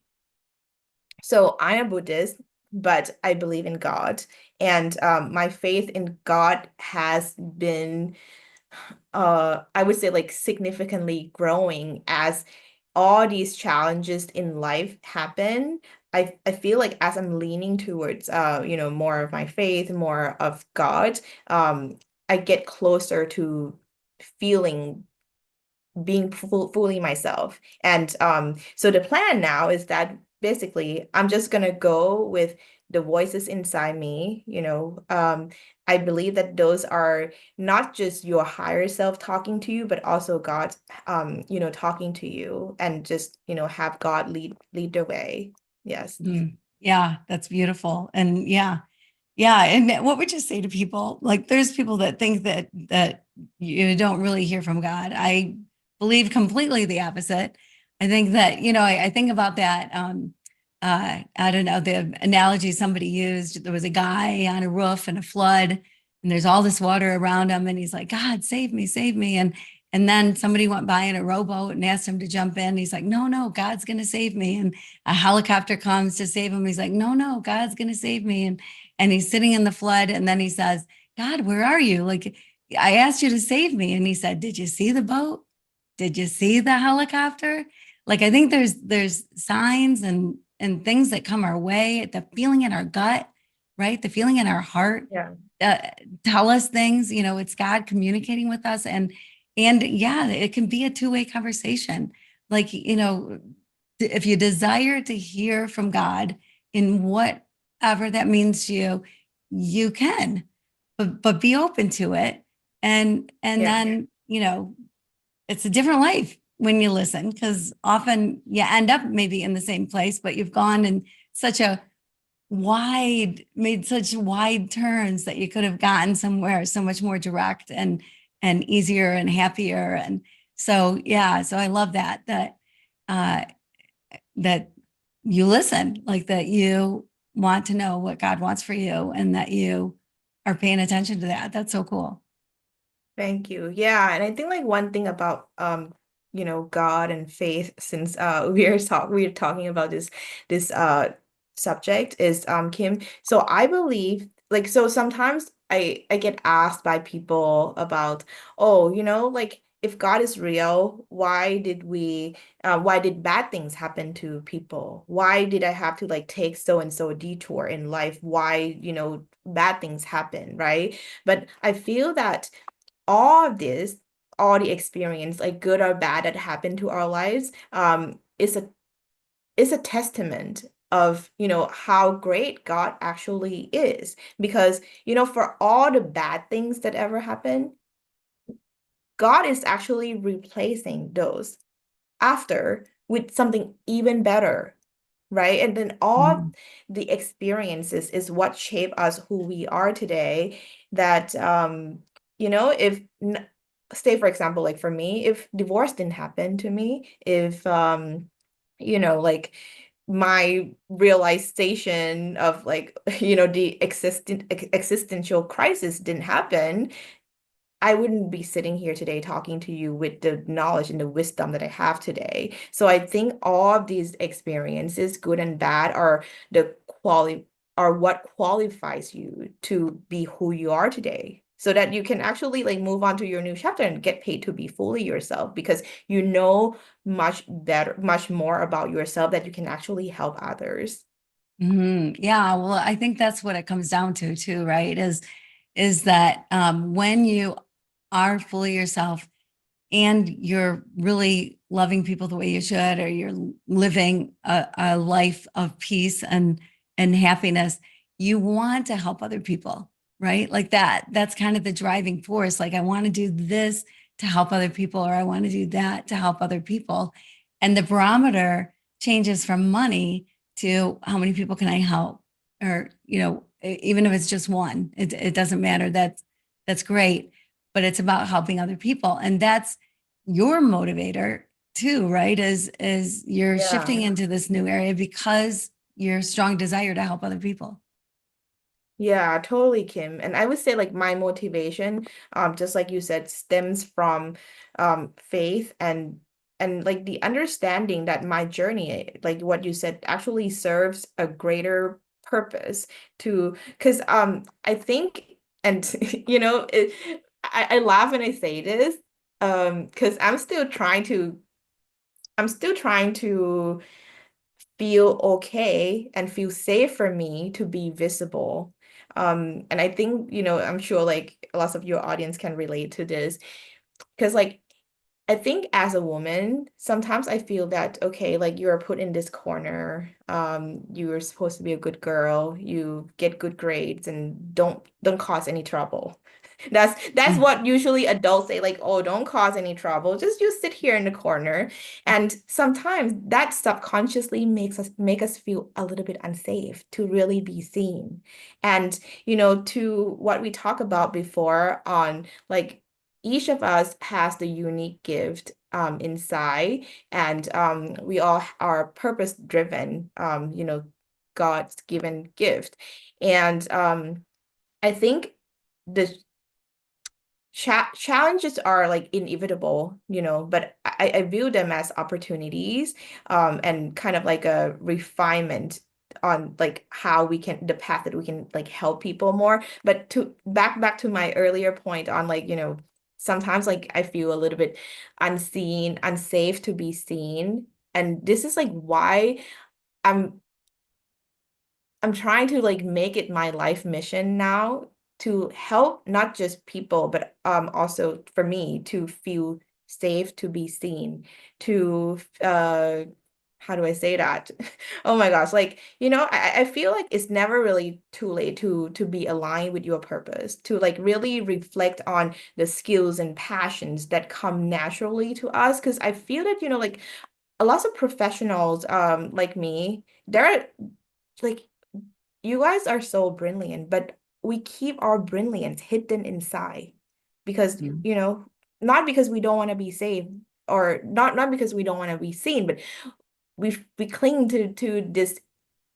S1: So I'm a Buddhist, but I believe in God. And my faith in God has been, I would say, like significantly growing as all these challenges in life happen. I feel like as I'm leaning towards, more of my faith, more of God, I get closer to feeling being fully myself. And so the plan now is that basically I'm just gonna go with the voices inside me, I believe that those are not just your higher self talking to you, but also God, talking to you, and just, have God lead the way. Yes.
S2: Mm. Yeah, that's beautiful. And yeah, yeah. And what would you say to people? Like there's people that think that you don't really hear from God. I believe completely the opposite. I think that, I think about that. I don't know, the analogy somebody used. There was a guy on a roof in a flood, and there's all this water around him, and he's like, God, save me, save me. And then somebody went by in a rowboat and asked him to jump in. He's like, no, no, God's gonna save me. And a helicopter comes to save him. He's like, no, no, God's gonna save me. And he's sitting in the flood, and then he says, God, where are you? Like, I asked you to save me. And he said, did you see the boat? Did you see the helicopter? Like, I think there's signs and things that come our way, the feeling in our gut, right? The feeling in our heart,
S1: Yeah.
S2: uh, tell us things. It's God communicating with us, and yeah, it can be a two-way conversation. Like, if you desire to hear from God in whatever that means to you, you can, but be open to it. And
S1: Yeah.
S2: then, it's a different life when you listen, because often you end up maybe in the same place, but you've gone in such a made such wide turns that you could have gotten somewhere so much more direct and easier and happier. And so yeah, so I love uh that you listen, like that you want to know what God wants for you and that you are paying attention to that. That's so cool.
S1: Thank you. Yeah, and I think like one thing about God and faith, since we're talking about this subject, is Kim. So I believe, like, so sometimes I get asked by people about, oh, like, if God is real, why did bad things happen to people? Why did I have to like take so and so a detour in life? Why, bad things happen, right? But I feel that all of this, all the experience, like good or bad that happened to our lives, is a testament of, how great God actually is. Because, for all the bad things that ever happened, God is actually replacing those after with something even better, right? And then all
S2: Mhm.
S1: the experiences is what shape us who we are today. That if say for example, like for me, if divorce didn't happen to me, if like my realization of like the existential crisis didn't happen, I wouldn't be sitting here today talking to you with the knowledge and the wisdom that I have today. So I think all of these experiences, good and bad, the quality are what qualifies you to be who you are today. So that you can actually like move on to your new chapter and get paid to be fully yourself, because you know much better, much more about yourself, that you can actually help others.
S2: Yeah, well, I think that's what it comes down to too, right? Is that when you are fully yourself and you're really loving people the way you should, or you're living a life of peace and happiness, you want to help other people, right? Like that's kind of the driving force. Like, I want to do this to help other people, or I want to do that to help other people. And the barometer changes from money to how many people can I help? Or, even if it's just one, it doesn't matter. That's great, but it's about helping other people. And that's your motivator too, right? Is you're shifting
S1: Yeah.
S2: into this new area because your strong desire to help other people.
S1: Yeah, totally, Kim. And I would say like my motivation, just like you said, stems from faith and like the understanding that my journey, like what you said, actually serves a greater purpose to, because I think, and I laugh when I say this, because I'm still trying to feel okay and feel safe for me to be visible. And I think, I'm sure like lots of your audience can relate to this, because like I think as a woman, sometimes I feel that, okay, like you're put in this corner. You're supposed to be a good girl, you get good grades and don't cause any trouble. That's
S2: Mm.
S1: what usually adults say, like, oh, don't cause any trouble. Just you sit here in the corner. And sometimes that subconsciously make us feel a little bit unsafe to really be seen. And to what we talked about before on like each of us has the unique gift inside, and we all are purpose driven, God's given gift. And I think the challenges are like inevitable, but I view them as opportunities, and kind of like a refinement on like how we can the path that we can like help people more. But to back to my earlier point on like, sometimes like I feel a little bit unseen, unsafe to be seen. And this is like why I'm I'm trying to like make it my life mission now to help not just people, but also for me to feel safe, to be seen, to how do I say that? Oh my gosh, like, I feel like it's never really too late to be aligned with your purpose, to like really reflect on the skills and passions that come naturally to us. Because I feel that, like a lot of professionals like me, they're like you guys are so brilliant, but we keep our brilliance hidden inside because,
S2: Mm.
S1: not because we don't want to be saved, or not because we don't want to be seen, but we cling to this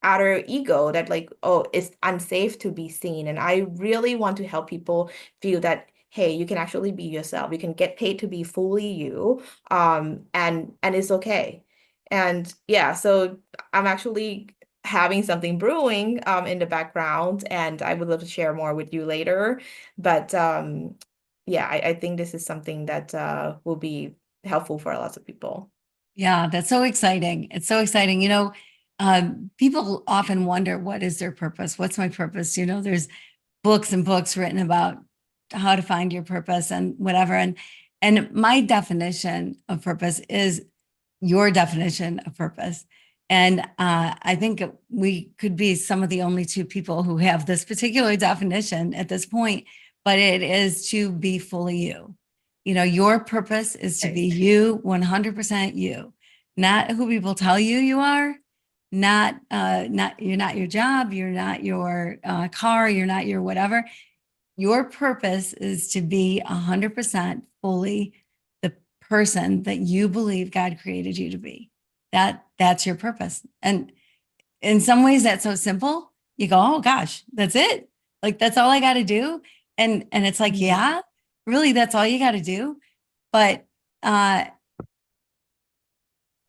S1: outer ego that like, oh, it's unsafe to be seen. And I really want to help people feel that, hey, you can actually be yourself. You can get paid to be fully you. And it's okay. And yeah, so I'm actually having something brewing in the background, and I would love to share more with you later. But yeah, I think this is something that will be helpful for a lot of people.
S2: Yeah, that's so exciting. It's so exciting. People often wonder, what is their purpose? What's my purpose? There's books and books written about how to find your purpose and whatever. And my definition of purpose is your definition of purpose. And I think we could be some of the only two people who have this particular definition at this point, but it is to be fully you. Your purpose is to be
S1: Right.
S2: you, 100% you, not who people tell you you are, not you're not your job, you're not your car, you're not your whatever. Your purpose is to be 100% fully the person that you believe God created you to be. That's your purpose. And in some ways that's so simple. You go, "Oh gosh, that's it. Like that's all I got to do." And it's like,
S1: Mhm.
S2: "Yeah, really that's all you got to do." But uh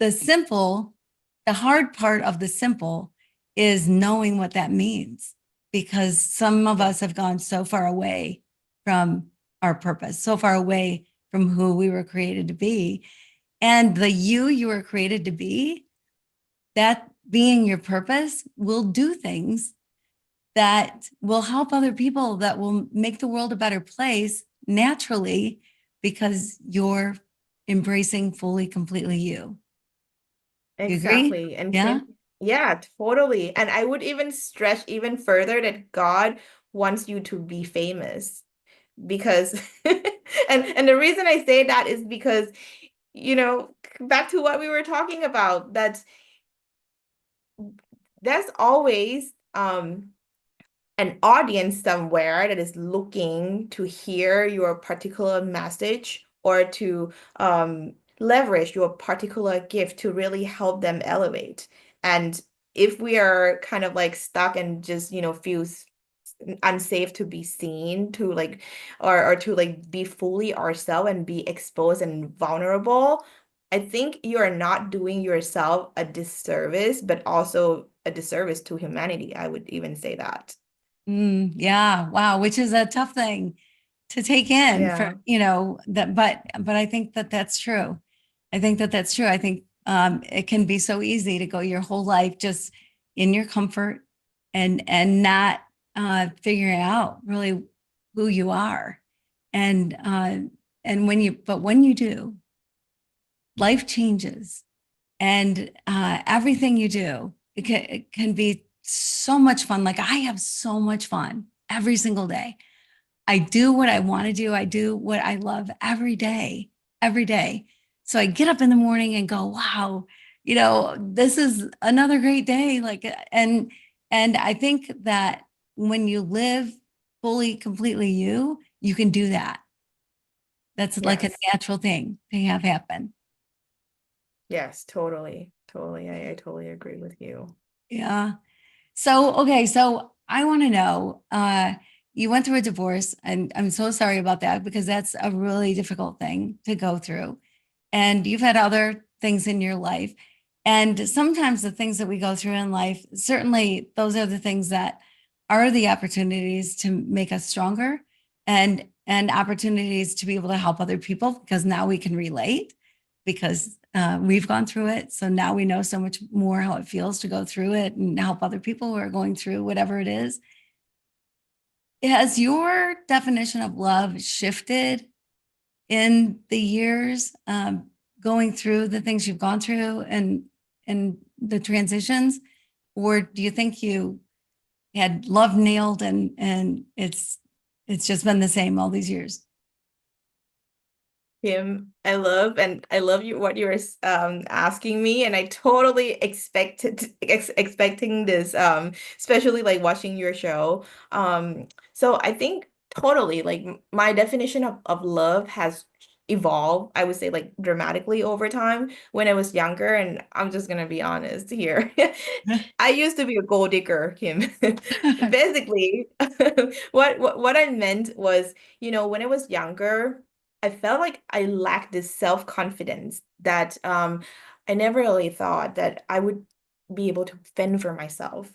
S2: the simple, the hard part of the simple is knowing what that means, because some of
S1: Yeah,
S2: us have gone so far away from our purpose, so far away from who we were created to be. And the you were created to be, that being your purpose will do things that will help other people, that will make the world a better place naturally, because you're embracing fully, completely you. You agree?
S1: exactly. And
S2: Yeah.
S1: Kim, yeah, totally. And I would even stretch even further that God wants you to be famous because and the reason I say that is because, back to what we were talking about, that there's always an audience somewhere that is looking to hear your particular message or to leverage your particular gift to really help them elevate. And if we are kind of like stuck and just, feel unsafe to be seen, to like, or to like be fully ourselves and be exposed and vulnerable, I think you are not doing yourself a disservice, but also a disservice to humanity. I would even say that.
S2: Yeah. Wow. Which is a tough thing to take in for,
S1: Yeah,
S2: that, but I think that that's true. I think that that's true. I think it can be so easy to go your whole life just in your comfort and not figuring out really who you are. And when you do, life changes, and everything you do, it can be so much fun. Like I have so much fun every single day. I do what I want to do. I do what I love every day, every day. So I get up in the morning and go, wow, this is another great day. And I think that when you live fully, completely you can do that. That's like a
S1: Yes.
S2: natural thing to have happen.
S1: Yes, totally. Totally. I totally agree with you.
S2: Yeah. So, okay, so I want to know, you went through a divorce, and I'm so sorry about that because that's a really difficult thing to go through. And you've had other things in your life. And sometimes the things that we go through in life, certainly those are the things that are the opportunities to make us stronger, and opportunities to be able to help other people because now we can relate because we've gone through it. So now we know so much more how it feels to go through it and help other people who are going through whatever it is. Has your definition of love shifted in the years, going through the things you've gone through and the transitions? Or do you think you had love nailed and it's just been the same all these years?
S1: Kim, I love you what you were asking me, and I totally expecting this, especially like watching your show. So I think totally like my definition of love has evolved, I would say like dramatically over time when I was younger, and I'm just gonna be honest here. I used to be a gold digger, Kim. Basically, what I meant was, when I was younger, I felt like I lacked this self-confidence that I never really thought that I would be able to fend for myself,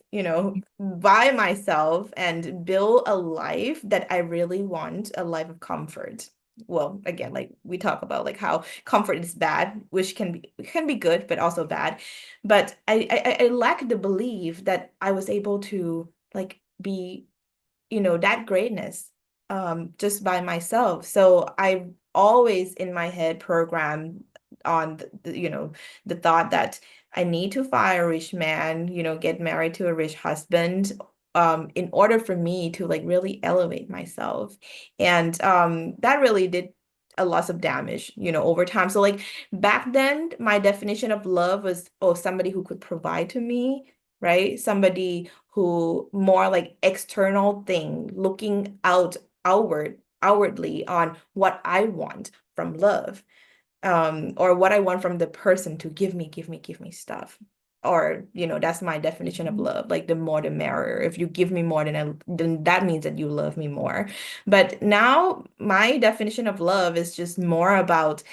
S1: by myself and build a life that I really want, a life of comfort. Well, again, like we talk about like how comfort is bad, which can be good, but also bad. But I lack the belief that I was able to like be that greatness just by myself. So I always in my head programmed on the thought that I need to find a rich man, get married to a rich husband in order for me to like really elevate myself. And that really did a lot of damage, over time. So like back then, my definition of love was, oh, somebody who could provide to me, right? Somebody who more like external thing, looking outwardly on what I want from love, or what I want from the person to give me stuff. Or, that's my definition of love. Like the more the merrier. If you give me more, then that means that you love me more. But now my definition of love is just more about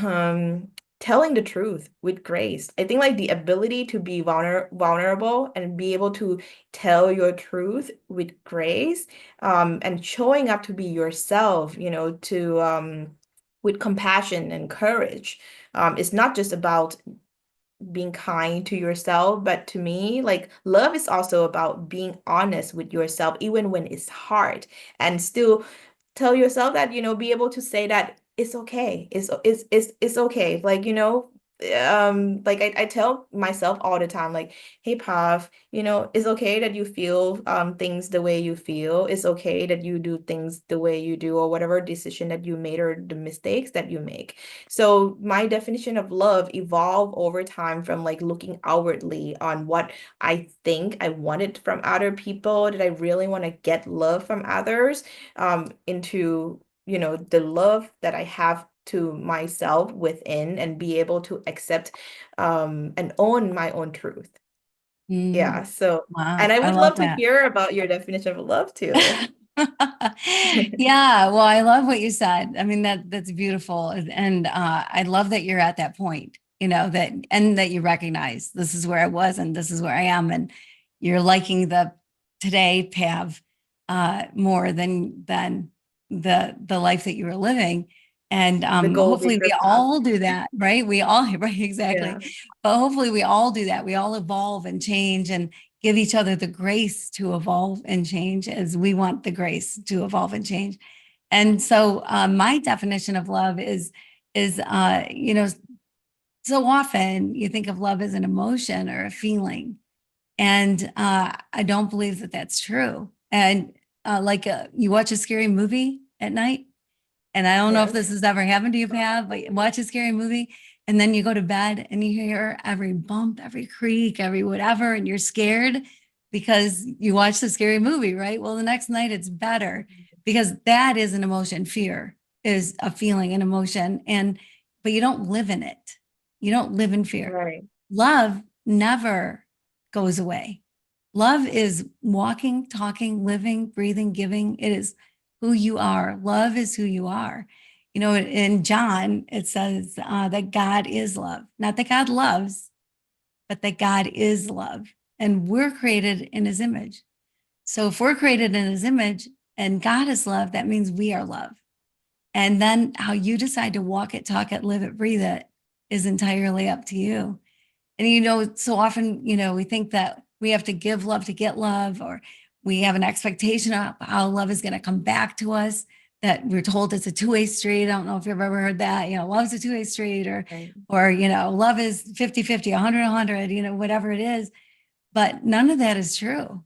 S1: um, telling the truth with grace. I think like the ability to be vulnerable and be able to tell your truth with grace, and showing up to be yourself, to with compassion and courage. It's not just about being kind to yourself, but to me, like love is also about being honest with yourself, even when it's hard, and still tell yourself that, be able to say that it's okay. It's okay. Like, like I tell myself all the time, like, hey, Pav, it's okay that you feel things the way you feel. It's okay that you do things the way you do, or whatever decision that you made or the mistakes that you make. So my definition of love evolved over time from like looking outwardly on what I think I wanted from other people, that I really want to get love from others, into, the love that I have to myself within, and be able to accept and own my own truth. Yeah,
S2: Mm,
S1: so,
S2: wow,
S1: and I
S2: I
S1: would
S2: love
S1: love to
S2: that.
S1: hear about your definition of love too.
S2: Yeah, well, I love what you said. I mean, that's beautiful. And I love that you're at that point, that you recognize this is where I was and this is where I am. And you're liking the today Pav more than the life that you were living. And
S1: The gold
S2: hopefully
S1: digger
S2: we
S1: path.
S2: all do that, right? We all, right, exactly.
S1: Yeah.
S2: But hopefully we all do that. We all evolve and change and give each other the grace to evolve and change as we want the grace to evolve and change. And so my definition of love is so often you think of love as an emotion or a feeling. And I don't believe that that's true. And you watch a scary movie at night, and I don't know if
S1: Yes.
S2: this has ever happened to you, Pat, but you watch a scary movie and then you go to bed and you hear every bump, every creak, every whatever, and you're scared because you watched the scary movie, right? Well, the next night it's better because that is an emotion. Fear is a feeling, an emotion, but you don't live in it. You don't live in fear.
S1: Right.
S2: Love never goes away. Love is walking, talking, living, breathing, giving. It is who you are. Love is who you are. You know, in John, it says that God is love, not that God loves, but that God is love. And we're created in his image. So if we're created in his image and God is love, that means we are love. And then how you decide to walk it, talk it, live it, breathe it is entirely up to you. And, so often, we think that we have to give love to get love, or we have an expectation of how love is going to come back to us, that we're told it's a two-way street. I don't know if you've ever heard that, love's a two-way street,
S1: Right.
S2: or love is 50-50, 100-100, whatever it is. But none of that is true.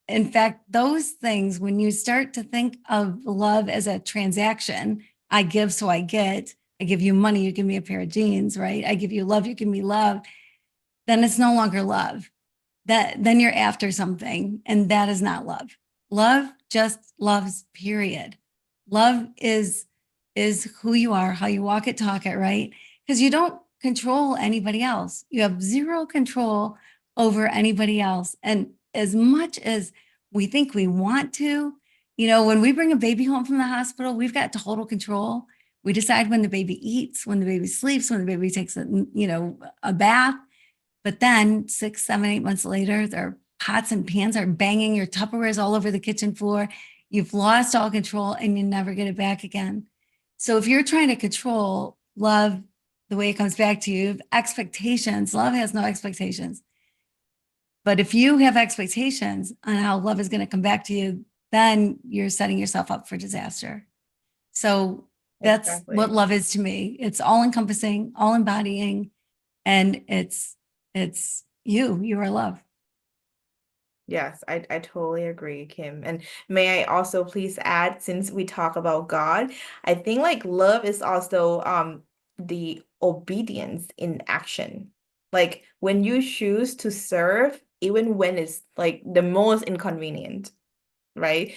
S2: In fact, those things, when you start to think of love as a transaction, I give, so I get. I give you money, you give me a pair of jeans, right? I give you love, you give me love. Then it's no longer love. Then you're after something, and that is not love. Love just loves, period. Love is who you are, how you walk it, talk it, right? Because you don't control anybody else. You have zero control over anybody else. And as much as we think we want to, when we bring a baby home from the hospital, we've got total control. We decide when the baby eats, when the baby sleeps, when the baby takes a bath. But then 6, 7, 8 months later, their pots and pans are banging, your Tupperware's all over the kitchen floor. You've lost all control and you never get it back again. So if you're trying to control love the way it comes back to you, expectations, love has no expectations. But if you have expectations on how love is going to come back to you, then you're setting yourself up for disaster. So that's what
S1: Exactly.
S2: love is to me. It's all encompassing, all embodying, and it's you are love.
S1: Yes, I totally agree, Kim. And may I also please add, since we talk about God, I think like love is also the obedience in action. Like when you choose to serve, even when it's like the most inconvenient, right?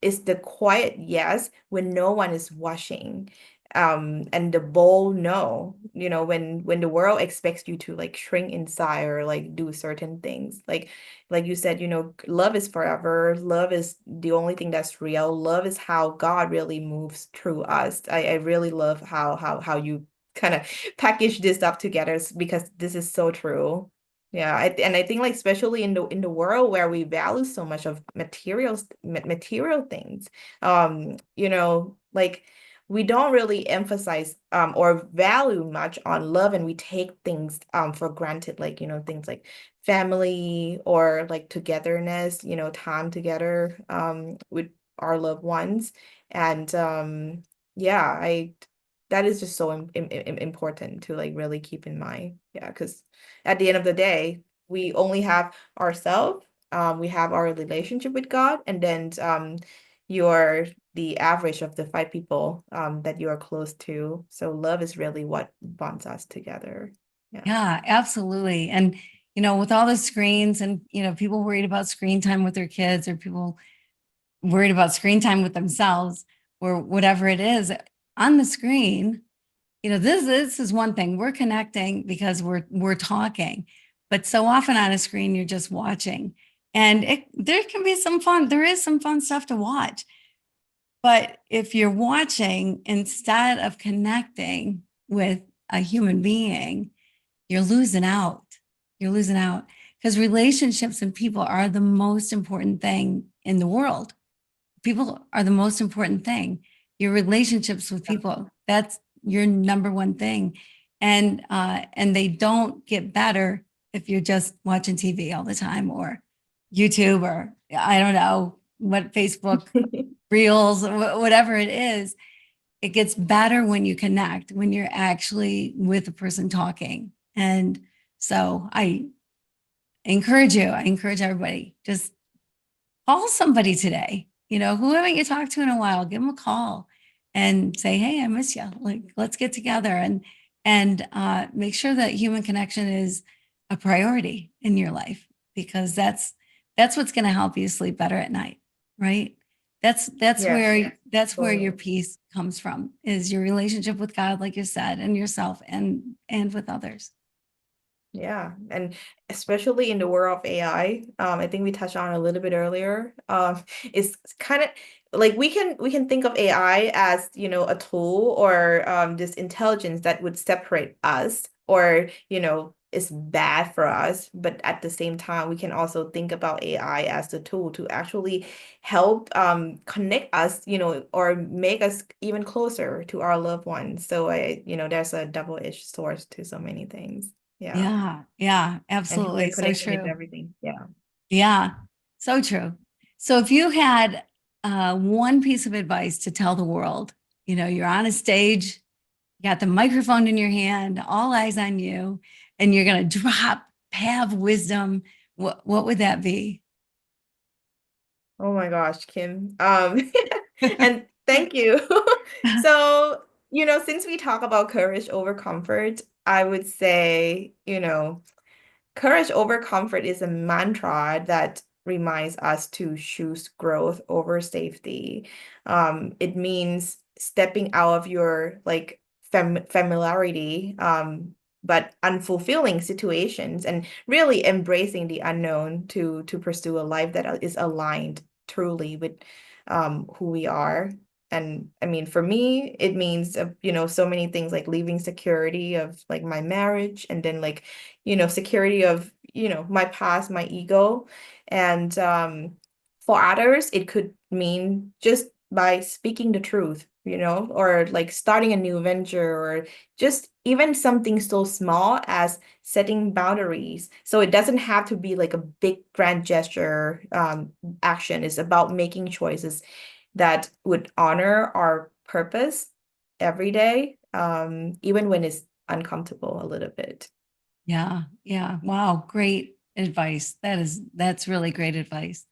S1: It's the quiet yes when no one is watching. And the bold no, when the world expects you to like shrink inside or like do certain things. Like you said, love is forever. Love is the only thing that's real. Love is how God really moves through us. I really love how you kind of package this up together because this is so true. Yeah, and I think like especially in the world where we value so much of material things, like we don't really emphasize or value much on love, and we take things for granted, like things like family or like togetherness, time together with our loved ones, and yeah, I that is just so important to like really keep in mind. Yeah, because at the end of the day, we only have ourselves, we have our relationship with God, and then you're the average of the 5 people that you are close to. So love is really what bonds us together. Yeah.
S2: Yeah, absolutely. And with all the screens and people worried about screen time with their kids, or people worried about screen time with themselves, or whatever it is on the screen, this is one thing. We're connecting because we're talking, but so often on a screen you're just watching, and there can be some fun. There is some fun stuff to watch, but if you're watching instead of connecting with a human being, you're losing out. You're losing out because relationships and people are the most important thing in the world. People are the most important thing. Your relationships with people, that's your number one thing. And they don't get better if you're just watching TV all the time, or YouTube, or I don't know what, Facebook reels, whatever it is. it gets better when you connect, when you're actually with the person talking. And so I encourage everybody, just call somebody today. Who haven't you talked to in a while? Give them a call and say, "Hey, I miss you. Like, let's get together," and make sure that human connection is a priority in your life, because that's what's going to help you sleep better at night, right? That's
S1: Yes,
S2: where your
S1: totally.
S2: peace comes from, is your relationship with God, like you said, and yourself, and with others.
S1: Yeah, and especially in the world of AI, I think we touched on a little bit earlier. It's kind of like we can think of AI as, a tool or this intelligence that would separate us or, is bad for us. But at the same time, we can also think about AI as a tool to actually help connect us, or make us even closer to our loved ones. So there's a double-edged sword to so many things. Yeah.
S2: Yeah, yeah,
S1: And human
S2: absolutely. So
S1: connection is
S2: true.
S1: everything. Yeah.
S2: Yeah, so true. So if you had one piece of advice to tell the world, you're on a stage, you got the microphone in your hand, all eyes on you, and you're going to drop Pav wisdom, what would that be?
S1: Oh my gosh, Kim. And thank you. So, since we talk about courage over comfort, I would say, courage over comfort is a mantra that reminds us to choose growth over safety. It means stepping out of your like familiarity, but unfulfilling situations and really embracing the unknown to pursue a life that is aligned truly with who we are. And I mean, for me, it means, so many things like leaving security of like my marriage and then like security of, my past, my ego. And for others, it could mean just by speaking the truth, or like starting a new venture or just even something so small as setting boundaries. So it doesn't have to be like a big grand gesture action. It's about making choices that would honor our purpose every day, even when it's uncomfortable a little bit.
S2: Yeah, yeah. Wow, great advice. That's really great advice.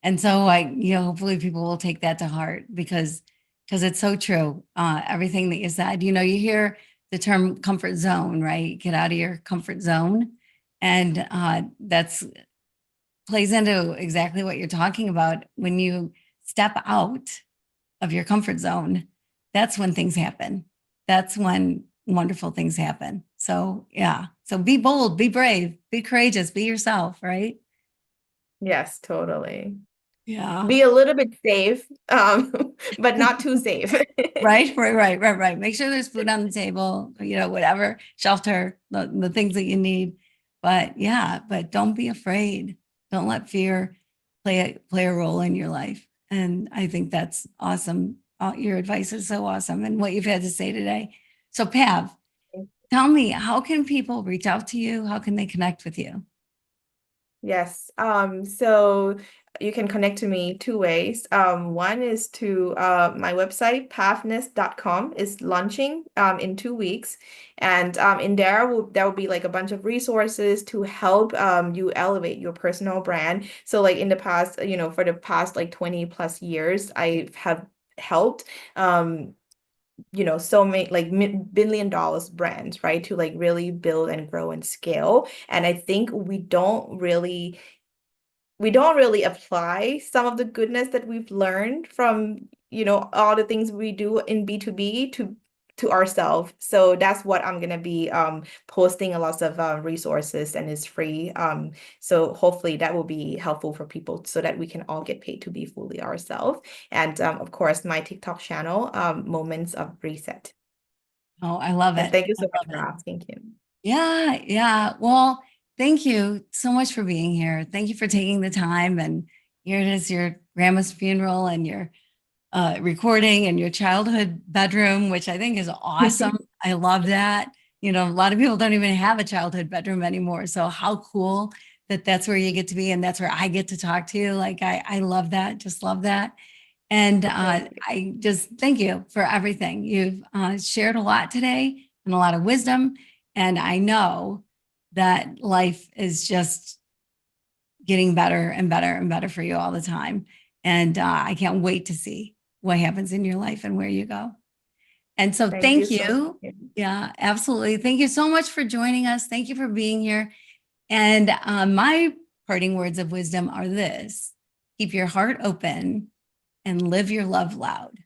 S2: And so hopefully people will take that to heart, because it's so true. Everything that you said, you hear the term comfort zone, right? Get out of your comfort zone. And that's plays into exactly what you're talking about. When you step out of your comfort zone, that's when things happen. That's when wonderful things happen. So, yeah. So be bold, be brave, be courageous, be yourself, right?
S1: Yes, totally.
S2: Yeah.
S1: Be a little bit safe, but not too safe.
S2: Right. Make sure there's food on the table, whatever, shelter, the things that you need. But yeah, but don't be afraid. Don't let fear play a role in your life. And I think that's awesome. Your advice is so awesome, and what you've had to say today. So, Pav, tell me, how can people reach out to you? How can they connect with you?
S1: Yes. So you can connect to me two ways. One is to my website, pathness.com is launching in 2 weeks. And in there will be like a bunch of resources to help you elevate your personal brand. So like in the past, for the past like 20 plus years, I have helped so many like billion dollars brands, right? To like really build and grow and scale. And I think we don't really apply some of the goodness that we've learned from, all the things we do in B2B to ourselves. So that's what I'm gonna be posting a lot of resources and it's free. So hopefully that will be helpful for people so that we can all get paid to be fully ourselves. And of course, my TikTok channel, Moments of Reset.
S2: Oh, I love
S1: And
S2: it.
S1: thank you
S2: I
S1: so much
S2: love
S1: for
S2: it.
S1: asking, Kim.
S2: Yeah, yeah. Well, thank you so much for being here. Thank you for taking the time. And here it is, your grandma's funeral and your recording in your childhood bedroom, which I think is awesome. I love that. A lot of people don't even have a childhood bedroom anymore. So how cool that that's where you get to be, and that's where I get to talk to you. Like I love that. Just love that. And
S1: Thank you.
S2: I just thank you for everything. You've shared a lot today and a lot of wisdom. And I know that life is just getting better and better and better for you all the time. And I can't wait to see what happens in your life and where you go. And so
S1: Thank you
S2: thank
S1: so
S2: you.
S1: much.
S2: Yeah, absolutely. Thank you so much for joining us. Thank you for being here. And my parting words of wisdom are this: keep your heart open and live your love loud.